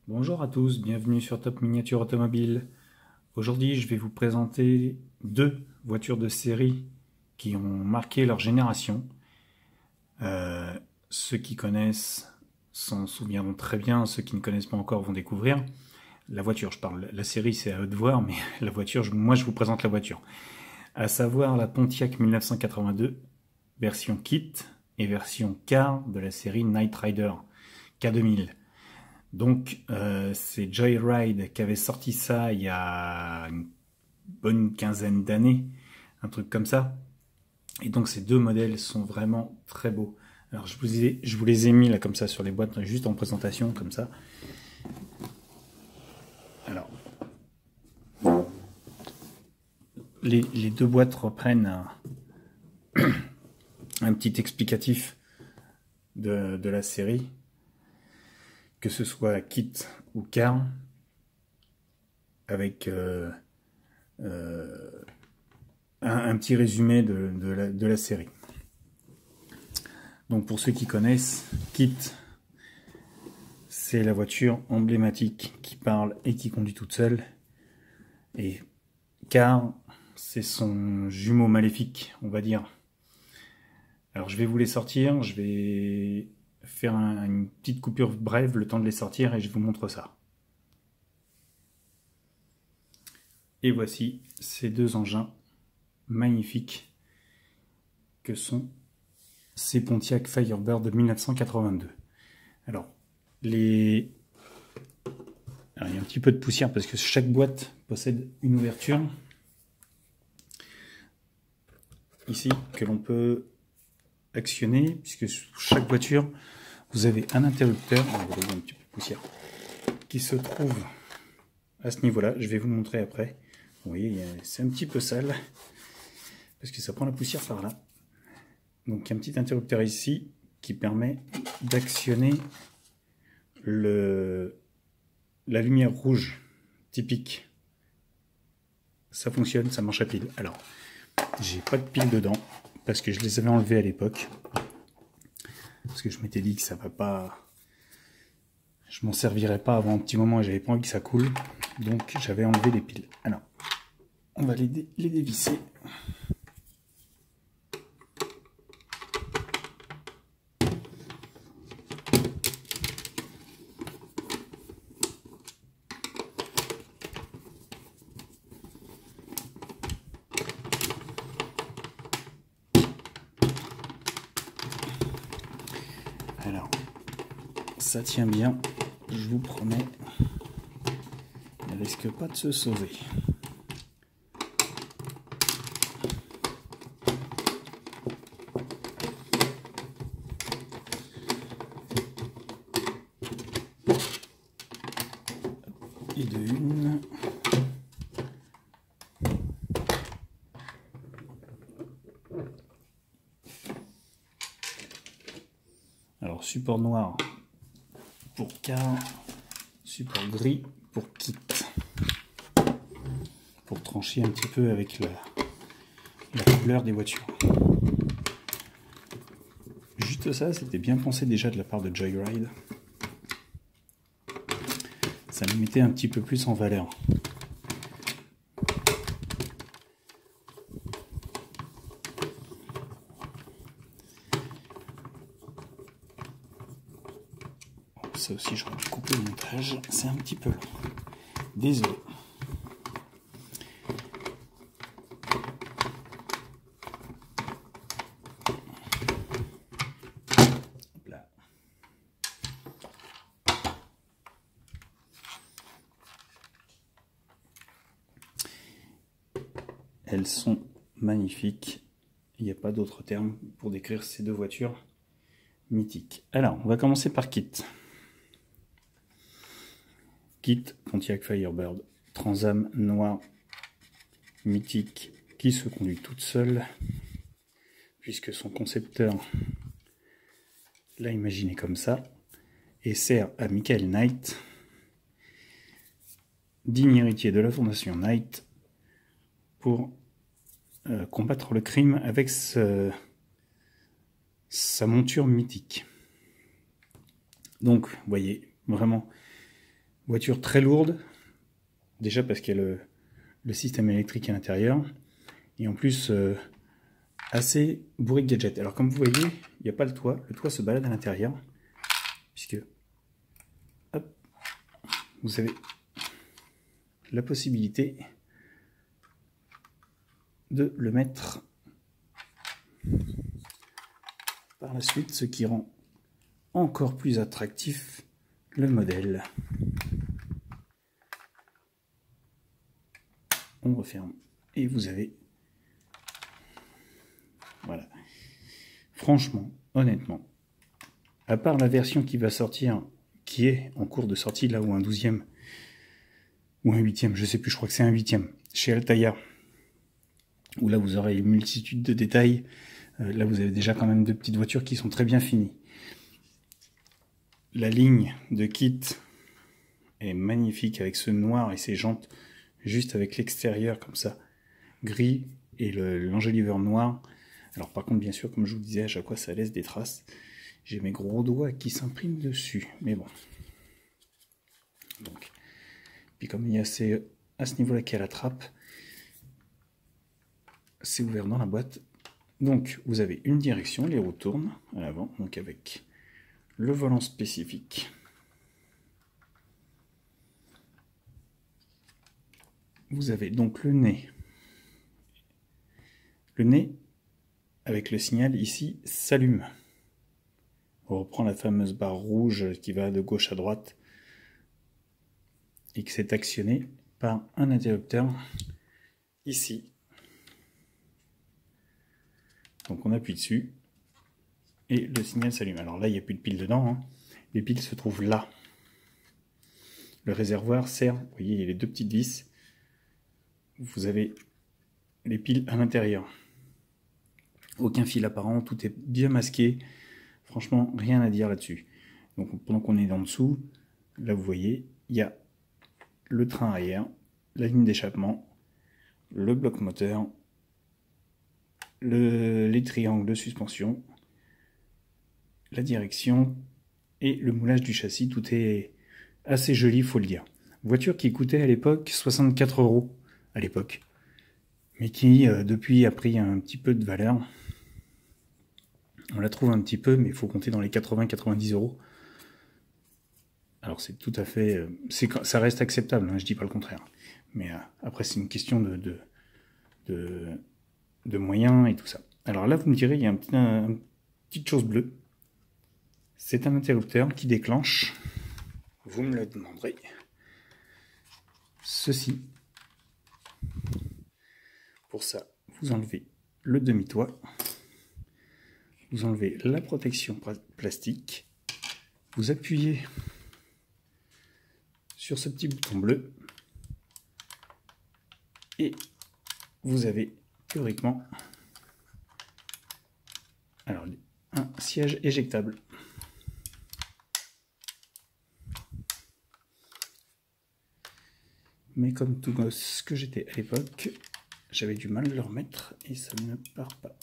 Bonjour à tous, bienvenue sur Top Miniature Automobile. Aujourd'hui, je vais vous présenter deux voitures de série qui ont marqué leur génération. Ceux qui connaissent s'en souviendront très bien, ceux qui ne connaissent pas encore vont découvrir. La voiture, je parle, la série c'est à eux de voir, mais la voiture, moi je vous présente la voiture. À savoir la Pontiac 1982, version kit et version car de la série Knight Rider K2000. Donc c'est Joyride qui avait sorti ça il y a une bonne quinzaine d'années, un truc comme ça. Et donc ces deux modèles sont vraiment très beaux. Alors je vous les ai mis là comme ça sur les boîtes, juste en présentation comme ça. Alors les deux boîtes reprennent un petit explicatif de la série, que ce soit kit ou car, avec un petit résumé de la série. Donc pour ceux qui connaissent, kit, c'est la voiture emblématique qui parle et qui conduit toute seule. Et car, c'est son jumeau maléfique, on va dire. Alors je vais vous les sortir, je vais faire une petite coupure brève, le temps de les sortir, et je vous montre ça. Et voici ces deux engins magnifiques que sont ces Pontiac Firebird de 1982. Alors, il y a un petit peu de poussière parce que chaque boîte possède une ouverture ici que l'on peut actionner, puisque sur chaque voiture vous avez un interrupteur, on va un petit peu de poussière, qui se trouve à ce niveau là. Je vais vous montrer après. Vous voyez, c'est un petit peu sale parce que ça prend la poussière par là. Donc il y a un petit interrupteur ici qui permet d'actionner la lumière rouge typique. Ça fonctionne, ça marche à pile. Alors, j'ai pas de pile dedans parce que je les avais enlevés à l'époque. Parce que je m'étais dit que ça va pas... Je m'en servirais pas avant un petit moment et j'avais pas envie que ça coule. Donc j'avais enlevé les piles. Alors, on va les dévisser. Alors, ça tient bien, je vous promets, elle ne risque pas de se sauver. Et de une. Alors, support noir pour car, support gris pour kit. Pour trancher un petit peu avec la couleur des voitures. Juste ça, c'était bien pensé déjà de la part de Joyride. Ça me mettait un petit peu plus en valeur. Ça aussi, j'aurais dû couper le montage, c'est un petit peu long. Désolé. Hop là. Elles sont magnifiques. Il n'y a pas d'autre terme pour décrire ces deux voitures mythiques. Alors, on va commencer par kit. Kit Pontiac Firebird, Transam noir mythique qui se conduit toute seule, puisque son concepteur l'a imaginé comme ça, et sert à Michael Knight, digne héritier de la fondation Knight, pour combattre le crime avec sa monture mythique. Donc, vous voyez, vraiment, Voiture très lourde, déjà parce qu'il y a le système électrique à l'intérieur, et en plus assez bourré de gadgets. Alors comme vous voyez, il n'y a pas le toit se balade à l'intérieur, puisque hop, vous avez la possibilité de le mettre par la suite, ce qui rend encore plus attractif le modèle. On referme et vous avez, voilà. Franchement, honnêtement, à part la version qui va sortir, qui est en cours de sortie là, ou un 12e ou un 8e, je sais plus, je crois que c'est un 8e chez Altaïa, où là vous aurez une multitude de détails. Là vous avez déjà quand même deux petites voitures qui sont très bien finies. La ligne de kit est magnifique avec ce noir et ces jantes juste avec l'extérieur comme ça, gris et l'enjoliveur noir. Alors par contre bien sûr, comme je vous disais, à chaque fois ça laisse des traces. J'ai mes gros doigts qui s'impriment dessus, mais bon. Donc, puis comme il y a à ce niveau-là qu'il y a la trappe, c'est ouvert dans la boîte. Donc vous avez une direction, les roues tournent à l'avant, donc avec le volant spécifique. Vous avez donc le nez. Le nez, avec le signal ici, s'allume. On reprend la fameuse barre rouge qui va de gauche à droite et qui s'est actionnée par un interrupteur ici. Donc on appuie dessus et le signal s'allume. Alors là, il n'y a plus de piles dedans, hein. Les piles se trouvent là. Le réservoir sert, vous voyez, il y a les deux petites vis. Vous avez les piles à l'intérieur. Aucun fil apparent, tout est bien masqué. Franchement, rien à dire là-dessus. Donc pendant qu'on est en dessous, là vous voyez, il y a le train arrière, la ligne d'échappement, le bloc moteur, les triangles de suspension, la direction et le moulage du châssis. Tout est assez joli, faut le dire. Voiture qui coûtait à l'époque 64 € à l'époque, mais qui depuis a pris un petit peu de valeur. On la trouve un petit peu, mais il faut compter dans les 80-90 €. Alors c'est tout à fait, ça reste acceptable, hein, je dis pas le contraire. Mais après c'est une question de moyens et tout ça. Alors là vous me direz, il y a une petite chose bleue. C'est un interrupteur qui déclenche, vous me le demanderez, ceci. Pour ça, vous enlevez le demi-toit, vous enlevez la protection plastique, vous appuyez sur ce petit bouton bleu et vous avez théoriquement alors, un siège éjectable. Mais comme tout gosse que j'étais à l'époque, j'avais du mal à le remettre et ça ne part pas.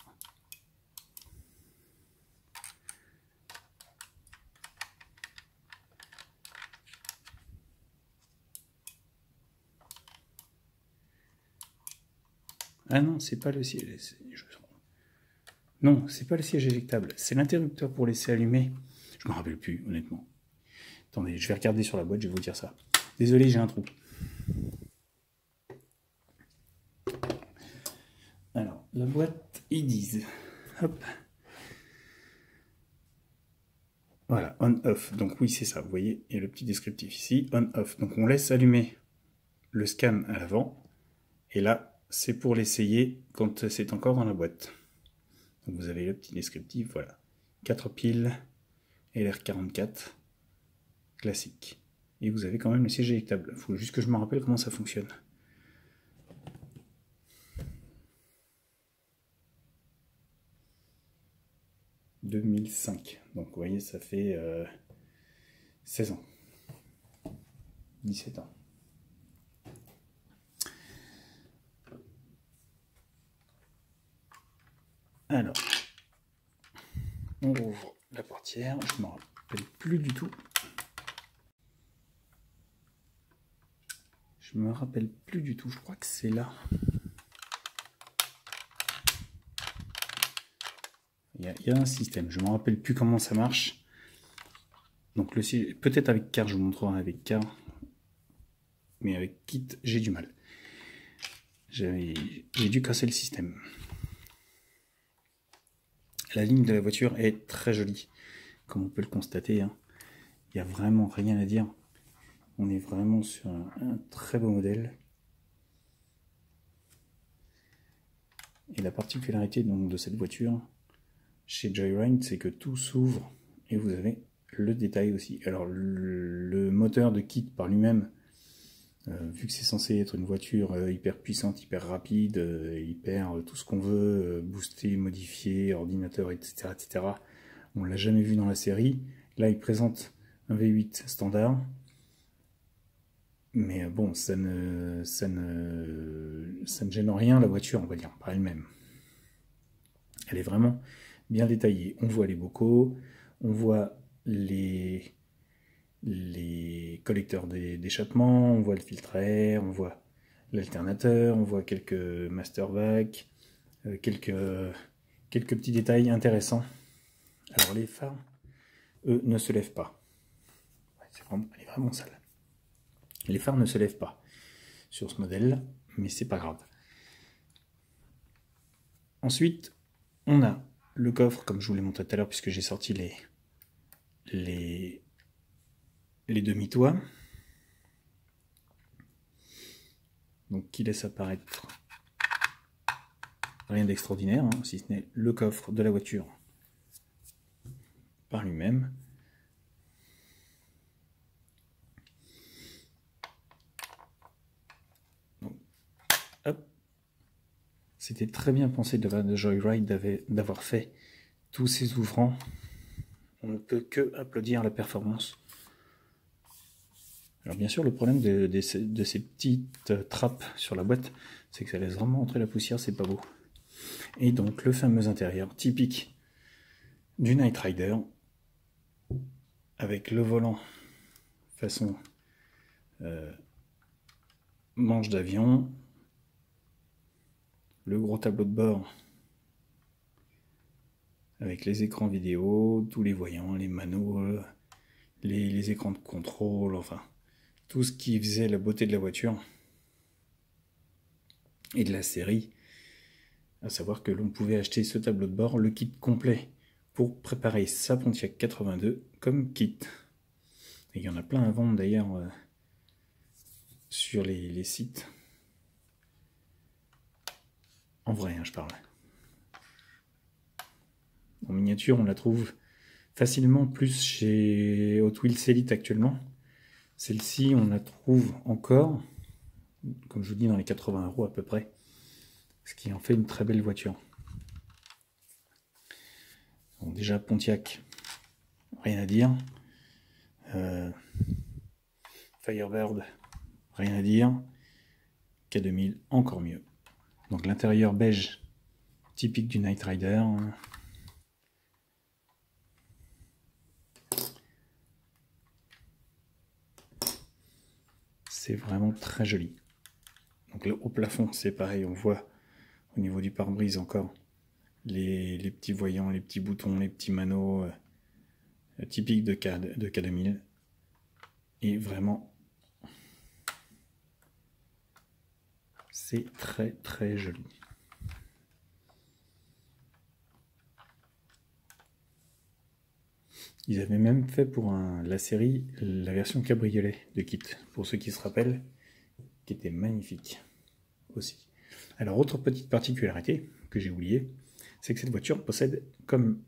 Ah non, c'est pas le siège. Non, c'est pas le siège éjectable. C'est l'interrupteur pour laisser allumer. Je me rappelle plus, honnêtement. Attendez, je vais regarder sur la boîte, je vais vous dire ça. Désolé, j'ai un trou. Alors, la boîte, ils disent. Hop. Voilà, on-off. Donc oui, c'est ça. Vous voyez, il y a le petit descriptif ici. On-off. Donc on laisse allumer le scan à l'avant. Et là, c'est pour l'essayer quand c'est encore dans la boîte. Donc vous avez le petit descriptif, voilà. 4 piles, LR44, classique. Et vous avez quand même le siège éjectable. Il faut juste que je me rappelle comment ça fonctionne. « 2005 ». Donc vous voyez, ça fait 16 ans. 17 ans. Alors, on rouvre la portière, je ne m'en rappelle plus du tout. Je me rappelle plus du tout, je crois que c'est là. Il y a un système, je ne me rappelle plus comment ça marche. Donc peut-être avec Car, je vous montrerai avec Car. Mais avec Kit, j'ai du mal. J'ai dû casser le système. La ligne de la voiture est très jolie, comme on peut le constater. Hein. Il n'y a vraiment rien à dire. On est vraiment sur un très beau modèle. Et la particularité donc de cette voiture chez Joyride, c'est que tout s'ouvre et vous avez le détail aussi. Alors le moteur de Kit par lui-même, vu que c'est censé être une voiture hyper puissante, hyper rapide, hyper tout ce qu'on veut, booster, modifier, ordinateur, etc., etc. On l'a jamais vu dans la série. Là, il présente un V8 standard. Mais bon, ça ne gêne en rien la voiture, on va dire, par elle-même. Elle est vraiment bien détaillée. On voit les bocaux, on voit les collecteurs d'échappement, on voit le filtre à air, on voit l'alternateur, on voit quelques master vac, quelques petits détails intéressants. Alors les phares, eux, ne se lèvent pas. Elle est vraiment sale. Les phares ne se lèvent pas sur ce modèle, mais c'est pas grave. Ensuite, on a le coffre, comme je vous l'ai montré tout à l'heure, puisque j'ai sorti les demi-toits. Donc qui laisse apparaître rien d'extraordinaire, hein, si ce n'est le coffre de la voiture par lui-même. C'était très bien pensé de la part de Joyride d'avoir fait tous ces ouvrants. On ne peut que applaudir la performance. Alors bien sûr, le problème de ces petites trappes sur la boîte, c'est que ça laisse vraiment entrer la poussière, c'est pas beau. Et donc le fameux intérieur typique du Knight Rider, avec le volant façon manche d'avion, le gros tableau de bord avec les écrans vidéo, tous les voyants, les manos, les écrans de contrôle, enfin tout ce qui faisait la beauté de la voiture et de la série, à savoir que l'on pouvait acheter ce tableau de bord, le kit complet pour préparer sa Pontiac 82 comme kit. Et il y en a plein à vendre d'ailleurs sur les sites. En vrai, hein, je parle. En miniature, on la trouve facilement plus chez Hot Wheels Elite actuellement. Celle-ci, on la trouve encore, comme je vous dis, dans les 80 € à peu près. Ce qui en fait une très belle voiture. Donc déjà, Pontiac, rien à dire. Firebird, rien à dire. K2000, encore mieux. Donc l'intérieur beige, typique du Knight Rider. C'est vraiment très joli. Donc là, au plafond, c'est pareil, on voit au niveau du pare-brise encore les petits voyants, les petits boutons, les petits manos typiques de K2000. Et vraiment, c'est très très joli. Ils avaient même fait pour la série la version cabriolet de Kit, pour ceux qui se rappellent, qui était magnifique aussi. Alors autre petite particularité que j'ai oublié, c'est que cette voiture possède, comme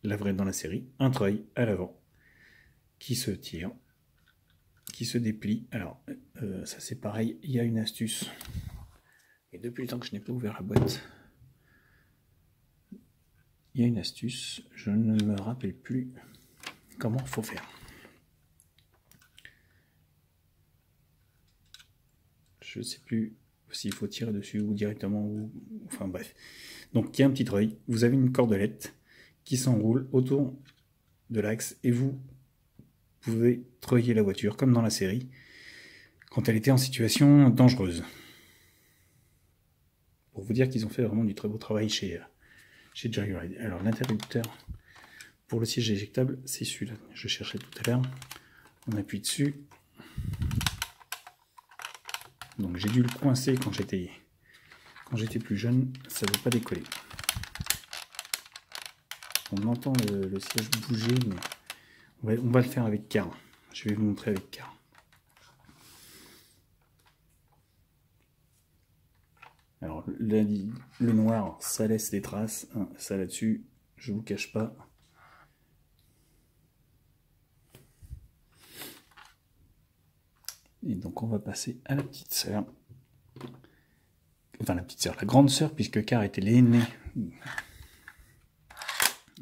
la vraie dans la série, un treuil à l'avant qui se tire, qui se déplie. Alors ça c'est pareil, il y a une astuce. Et depuis le temps que je n'ai pas ouvert la boîte, il y a une astuce, je ne me rappelle plus comment il faut faire. Je ne sais plus s'il faut tirer dessus ou directement, enfin bref. Donc il y a un petit treuil, vous avez une cordelette qui s'enroule autour de l'axe et vous pouvez treuiller la voiture comme dans la série. quand elle était en situation dangereuse. Pour vous dire qu'ils ont fait vraiment du très beau travail chez Joyride. Alors l'interrupteur pour le siège éjectable, c'est celui-là. Je cherchais tout à l'heure. On appuie dessus. Donc j'ai dû le coincer quand j'étais plus jeune. Ça ne veut pas décoller. On entend le siège bouger, mais on va le faire avec Car. Je vais vous montrer avec Car. Alors le noir, ça laisse des traces, hein, ça là-dessus, je vous cache pas. Et donc on va passer à la petite sœur. Enfin la petite sœur, la grande sœur, puisque Car était l'aînée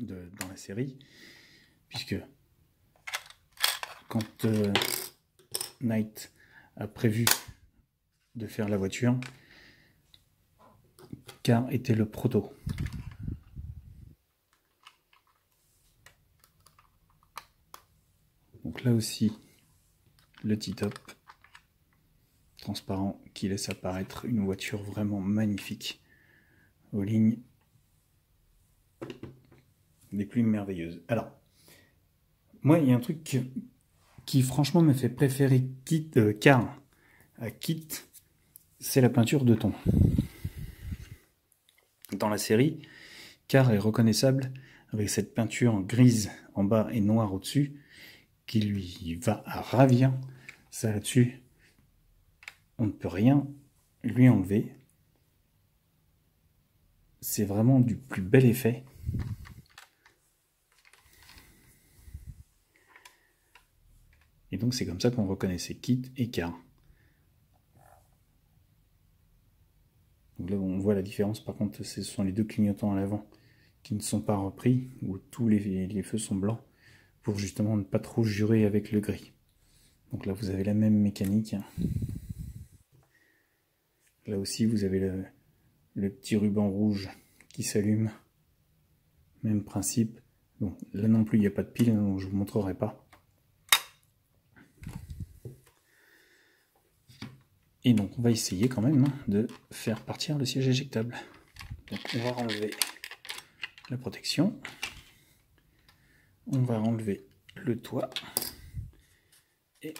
dans la série. Puisque quand Knight a prévu de faire la voiture, Car était le proto. Donc là aussi, le T-top transparent qui laisse apparaître une voiture vraiment magnifique aux lignes des plus merveilleuses. Alors, moi, il y a un truc qui franchement me fait préférer Car à Kit, c'est la peinture de ton. Dans la série, Car est reconnaissable avec cette peinture grise en bas et noire au-dessus, qui lui va à ravir. Ça là-dessus, on ne peut rien lui enlever. C'est vraiment du plus bel effet. Et donc c'est comme ça qu'on reconnaissait Kit et Car. Donc là on voit la différence, par contre ce sont les deux clignotants à l'avant qui ne sont pas repris, où tous les feux sont blancs, pour justement ne pas trop jurer avec le gris. Donc là vous avez la même mécanique. Là aussi vous avez le petit ruban rouge qui s'allume. Même principe. Bon, là non plus il n'y a pas de pile, donc je ne vous montrerai pas. Et donc on va essayer quand même de faire partir le siège éjectable. Donc on va enlever la protection. On va enlever le toit. Et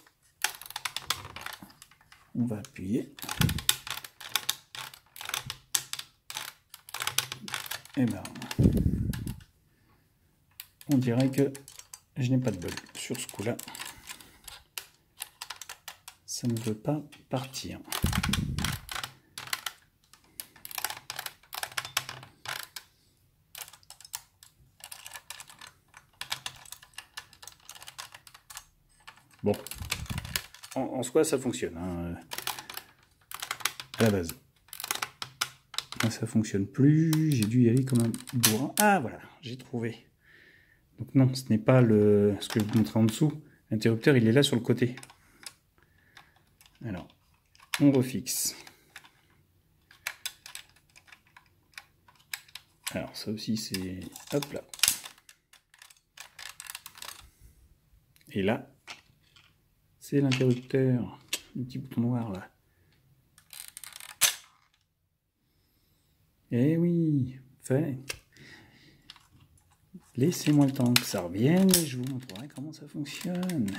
on va appuyer. Et ben on dirait que je n'ai pas de bol sur ce coup-là. Ça ne veut pas partir. Bon, en soi ça fonctionne, hein, à la base. Là, ça fonctionne plus, j'ai dû y aller comme un bourrin. Ah voilà, j'ai trouvé. Donc non, ce n'est pas ce que je vous montrais en dessous. L'interrupteur il est là sur le côté. Alors, on refixe. Alors ça aussi c'est... Hop là. Et là, c'est l'interrupteur. Le petit bouton noir là. Eh oui, fait. Laissez-moi le temps que ça revienne et je vous montrerai comment ça fonctionne.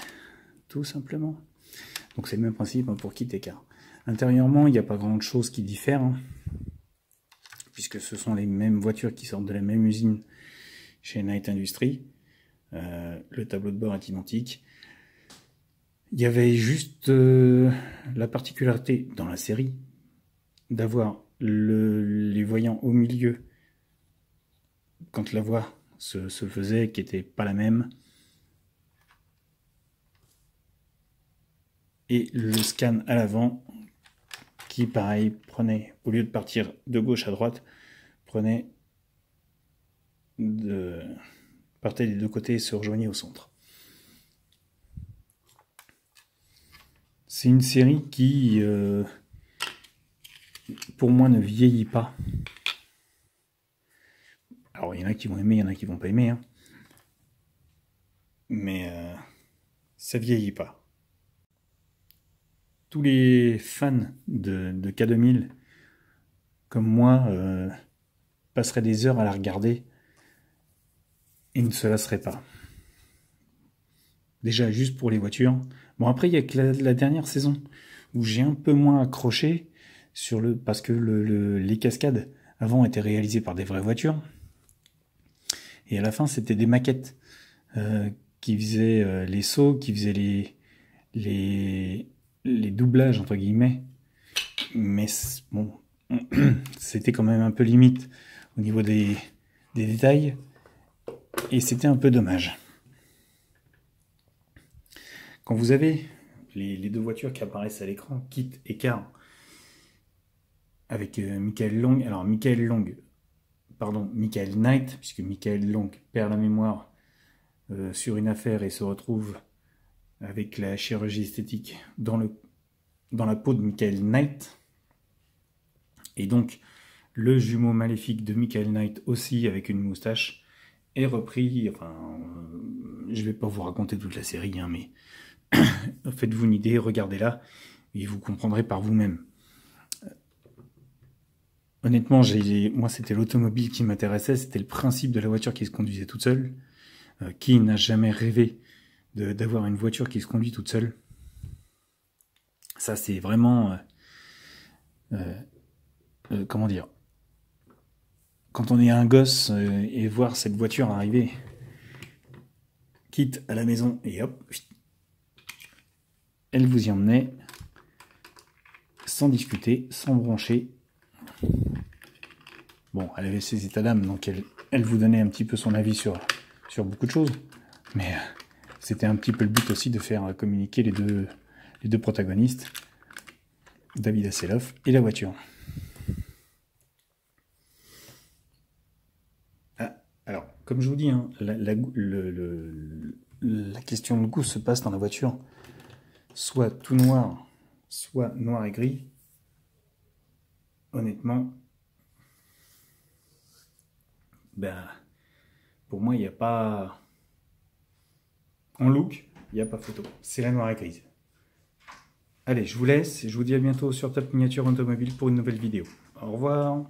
Tout simplement. Donc c'est le même principe pour Kit et Car. Intérieurement, il n'y a pas grand chose qui diffère, hein, puisque ce sont les mêmes voitures qui sortent de la même usine chez Knight Industries. Le tableau de bord est identique. Il y avait juste la particularité dans la série d'avoir les voyants au milieu quand la voie se faisait, qui n'était pas la même. Et le scan à l'avant, qui pareil, prenait, au lieu de partir de gauche à droite, partait des deux côtés et se rejoignait au centre. C'est une série qui, pour moi, ne vieillit pas. Alors, il y en a qui vont aimer, il y en a qui vont pas aimer, hein. Mais ça vieillit pas. tous les fans de K2000, comme moi, passeraient des heures à la regarder et ne se lasseraient pas. Déjà, juste pour les voitures. Bon, après, il y a que la dernière saison où j'ai un peu moins accroché parce que les cascades avant étaient réalisées par des vraies voitures. Et à la fin, c'était des maquettes qui faisaient les sauts, qui faisaient les doublages, entre guillemets. Mais bon, c'était quand même un peu limite au niveau des détails. Et c'était un peu dommage. Quand vous avez les deux voitures qui apparaissent à l'écran, Kit et Car, avec Michael Long. Alors Michael Knight, puisque Michael Long perd la mémoire sur une affaire et se retrouve avec la chirurgie esthétique dans la peau de Michael Knight. Et donc le jumeau maléfique de Michael Knight aussi avec une moustache est repris. Enfin, je vais pas vous raconter toute la série, hein, mais faites-vous une idée, regardez-la et vous comprendrez par vous-même. Honnêtement, moi c'était l'automobile qui m'intéressait, c'était le principe de la voiture qui se conduisait toute seule. Qui n'a jamais rêvé d'avoir une voiture qui se conduit toute seule? Ça c'est vraiment... comment dire? Quand on est un gosse et voir cette voiture arriver, quitte à la maison et hop, elle vous y emmenait, sans discuter, sans broncher. Bon, elle avait ses états d'âme, donc elle vous donnait un petit peu son avis sur beaucoup de choses. Mais c'était un petit peu le but aussi de faire communiquer les deux protagonistes, David Hasselhoff et la voiture. Ah, alors, comme je vous dis, hein, la question de goût se passe dans la voiture. Soit tout noir, soit noir et gris. Honnêtement, ben, pour moi, il n'y a pas... En look, il n'y a pas photo. C'est la noire et grise. Allez, je vous laisse et je vous dis à bientôt sur Top Miniature Automobile pour une nouvelle vidéo. Au revoir.